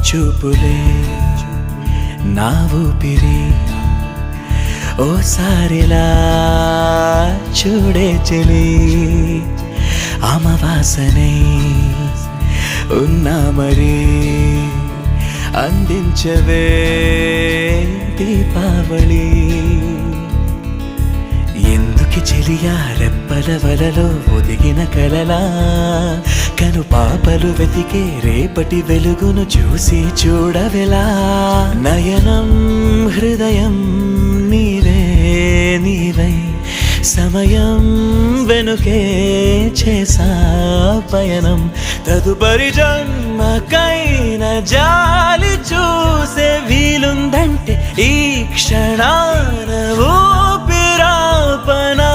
చూపులే నా ఊపిరి ఓసారిలా చూడే చెలి అమవాసనే ఉన్నా మరి అందించవే దీపావళి ఎందుకి చెలియా రెప్పల వలలో ఒదిగిన కలలా కను పాపలు వెతికే రేపటి వెలుగును చూసి చూడవెలా నయనం హృదయం నీవే నీవై సమయం వెనుకే చేసా పయనం తదుపరి జన్మకైన జాలి చూసే వీలుందంటే ఈ క్షణాన ఊపిరాపనా